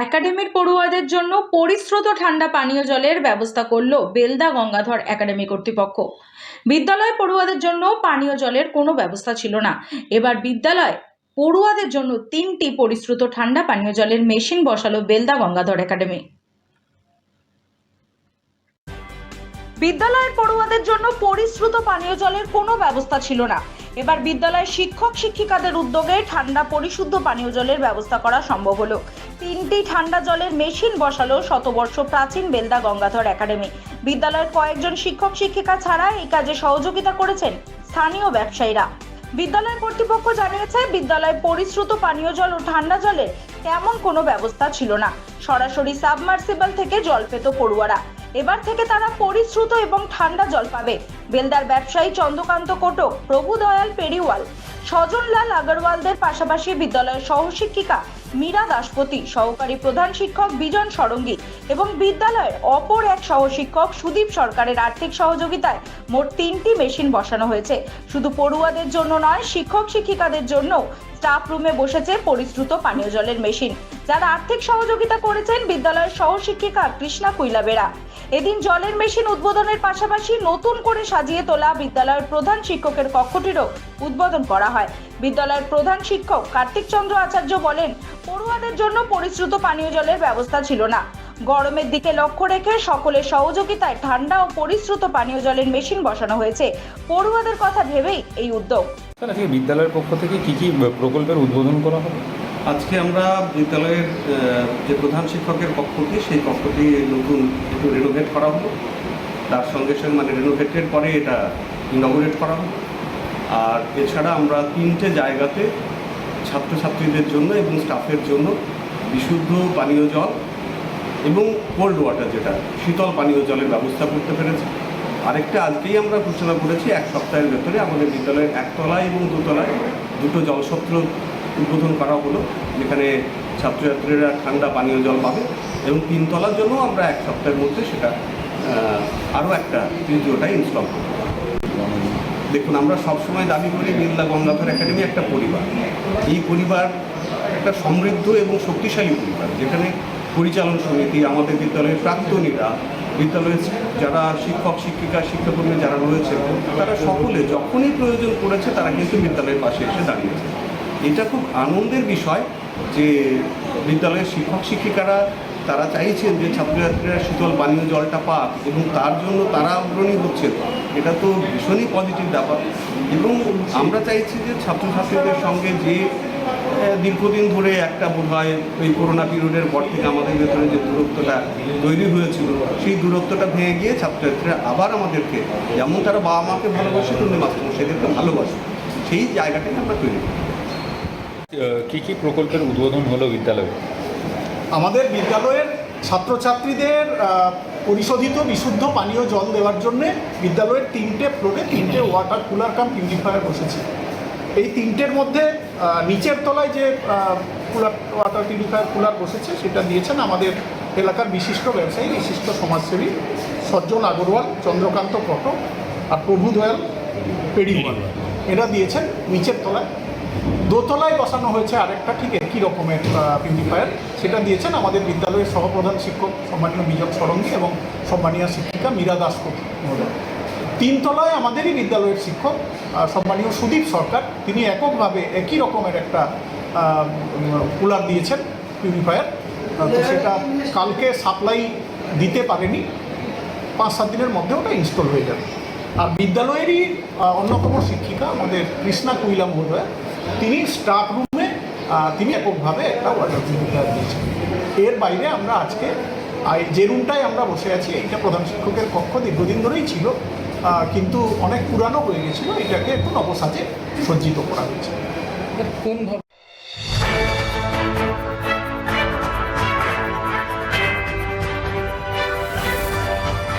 একাডেমির পড়ুয়াদের জন্য পরিশ্রুত ঠান্ডা পানীয় জলের ব্যবস্থা করল বেলদা গঙ্গাধর একাডেমি কর্তৃপক্ষ। বিদ্যালয় পড়ুয়াদের জন্য পানীয় জলের কোনো ব্যবস্থা ছিল না। এবার বিদ্যালয় পড়ুয়াদের জন্য 3টি পরিশ্রুত ঠান্ডা পানীয় জলের মেশিন বসালো বেলদা গঙ্গাধর একাডেমি। বিদ্যালয়ের পড়ুয়াদের জন্য পরিশ্রুত পানীয় জলের কোনো ব্যবস্থা ছিল না। এবার বিদ্যালয়ের শিক্ষক শিক্ষিকাদের উদ্যোগে ঠান্ডা পরিশুদ্ধ পানীয় জলের ব্যবস্থা করা সম্ভব হলো। 3টি ঠান্ডা জলের মেশিন বসালো শতবর্ষ প্রাচীন বেলদা গঙ্গাধর একাডেমি। বিদ্যালয়ের কয়েকজন শিক্ষক শিক্ষিকা ছাড়া এই কাজে সহযোগিতা করেছেন স্থানীয় ব্যবসায়ীরা। বিদ্যালয় কর্তৃপক্ষ জানিয়েছে, বিদ্যালয়ে পরিশ্রুত পানীয় জল ও ঠান্ডা জলের তেমন কোনো ব্যবস্থা ছিল না। সরাসরি সাবমার্সিবল থেকে জল পেত পড়ুয়ারা। এবার থেকে তারা পরিশ্রুত এবং ঠান্ডা জল পাবে। বেলদার ব্যবসায়ী চন্দ্রকান্ত কোটক, প্রভুদয়াল পেরিওয়াল, সজনলাল আগরওয়ালদের পাশাপাশি বিদ্যালয়ের সহশিক্ষিকা মীরা দাসপতি, সহকারী প্রধান শিক্ষক বিজন সরঙ্গী এবং বিদ্যালয়ের অপর এক সহশিক্ষক সুদীপ সরকারের আর্থিক সহযোগিতায় মোট 3টি মেশিন বসানো হয়েছে। শুধু পড়ুয়াদের জন্য নয়, শিক্ষক শিক্ষিকাদের জন্য স্টাফ রুমে বসেছে পরিশ্রুত পানীয় জলের মেশিন। যারা আর্থিক সহযোগিতা করেছেন বিদ্যালয়ের সহশিক্ষিকা কৃষ্ণা কুইলাবেরা। এদিন জলের মেশিন উদ্বোধনের পাশাপাশি নতুন করে সাজিয়ে তোলা বিদ্যালয়ের প্রধান শিক্ষকের কক্ষটিরও উদ্বোধন করা হয়। বিদ্যালয়ের প্রধান শিক্ষক কার্তিক চন্দ্র আচার্য বলেন, পড়ুয়াদের জন্য পরিশ্রুত পানীয় জলের ব্যবস্থা ছিল না। গরমের দিকে লক্ষ্য রেখে সকলের সহযোগিতায় ঠান্ডা ও পরিশ্রুত পানীয় জলের মেশিন বসানো হয়েছে। পড়ুয়াদের কথা ভেবেই এই উদ্যোগ। বিদ্যালয়ের পক্ষ থেকে কি কি প্রকল্পের উদ্বোধন করা হবে? আজকে আমরা বিদ্যালয়ের যে প্রধান শিক্ষকের কক্ষটি, সেই কক্ষটি নতুন একটু রেনোভেট করা হলো। তার সঙ্গে সঙ্গে মানে রেনোভেটের পরে এটা ইনঅগুরেট করা হলো। আর এছাড়া আমরা 3টে জায়গাতে ছাত্রছাত্রীদের জন্য এবং স্টাফের জন্য বিশুদ্ধ পানীয় জল এবং কোল্ড ওয়াটার, যেটা শীতল পানীয় জলের ব্যবস্থা করতে পেরেছি। আরেকটা আজকেই আমরা ঘোষণা করেছি, 1 সপ্তাহের ভেতরে আমাদের বিদ্যালয়ের 1 তলায় এবং 2 তলায় 2টো জলসত্র উদ্বোধন করা হলো, যেখানে ছাত্রছাত্রীরা ঠান্ডা পানীয় জল পাবে। এবং 3 তলার জন্য আমরা 1 সপ্তাহের মধ্যে সেটা আরও একটা 3টা ইনস্টল করব। দেখুন, আমরা সবসময় দাবি করি বেলদা গঙ্গাধর একাডেমি একটা পরিবার। এই পরিবার একটা সমৃদ্ধ এবং শক্তিশালী পরিবার, যেখানে পরিচালন সমিতি, আমাদের বিদ্যালয়ের প্রাক্তনীরা, বিদ্যালয়ের যারা শিক্ষক শিক্ষিকা শিক্ষাকর্মী যারা রয়েছে, তারা সকলে যখনই প্রয়োজন পড়েছে তারা কিন্তু বিদ্যালয়ের পাশে এসে দাঁড়িয়েছে। এটা খুব আনন্দের বিষয় যে বিদ্যালয়ের শিক্ষক শিক্ষিকারা তারা চাইছেন যে ছাত্রছাত্রীরা শীতল পানীয় জলটা পাক এবং তার জন্য তারা অগ্রণী হচ্ছেন। এটা তো ভীষণই পজিটিভ ব্যাপার। এবং আমরা চাইছি যে ছাত্রছাত্রীদের সঙ্গে যে দীর্ঘদিন ধরে একটা বোধহয় ওই করোনা পিরিয়ডের পর থেকে আমাদের ভেতরে যে দূরত্বটা তৈরি হয়েছিল, সেই দূরত্বটা ভেঙে গিয়ে ছাত্রছাত্রীরা আবার আমাদেরকে, যেমন তারা বাবা মাকে ভালোবাসে তেমনি মাস্টারমশাইদেরকে ভালোবাসে, সেই জায়গাটাকে আমরা তৈরি করি। কী কী প্রকল্পের উদ্বোধন হলো বিদ্যালয়ে? আমাদের বিদ্যালয়ের ছাত্রছাত্রীদের পরিশোধিত বিশুদ্ধ পানীয় জল দেওয়ার জন্যে বিদ্যালয়ের 3টে ফ্লোরে 3টে ওয়াটার কুলার কাম পিউরিফায়ার বসেছে। এই 3টের মধ্যে নিচের তলায় যে ওয়াটার পিউরিফায়ার কুলার বসেছে সেটা দিয়েছেন আমাদের এলাকার বিশিষ্ট ব্যবসায়ী, বিশিষ্ট সমাজসেবী সজ্জন আগরওয়াল, চন্দ্রকান্ত কোটক আর প্রভুদয়াল পেরিওয়াল। এরা দিয়েছেন নিচের তলায়। দোতলায় বসানো হয়েছে আরেকটা ঠিক একই রকমের পিউরিফায়ার, সেটা দিয়েছেন আমাদের বিদ্যালয়ের সহপ্রধান শিক্ষক সম্মানীয় বিজন সরঙ্গী এবং সম্মানীয় শিক্ষিকা মীরা দাসপতি মহোদয়। 3 তলায় আমাদেরই বিদ্যালয়ের শিক্ষক সম্মানীয় সুদীপ সরকার, তিনি এককভাবে একই রকমের একটা কুলার দিয়েছেন পিউরিফায়ার। তো সেটা কালকে সাপ্লাই দিতে পারেনি, 5-7 দিনের মধ্যে ওটা ইনস্টল হয়ে যাবে। আর বিদ্যালয়েরই অন্যতম শিক্ষিকা আমাদের কৃষ্ণা কুইলা মহোদয়, তিনি স্টাফ রুমে তিনি এককভাবে একটা ওয়াটার পিউরিফায়ার দিয়েছেন। এর বাইরে আমরা আজকে যে রুমটায় আমরা বসে আছি, এইটা প্রধান শিক্ষকের কক্ষ, দীর্ঘদিন ধরেই ছিল কিন্তু অনেক পুরানো হয়ে গেছিলো, এটাকে একটু নবসাজে সজ্জিত করা হয়েছে। কোন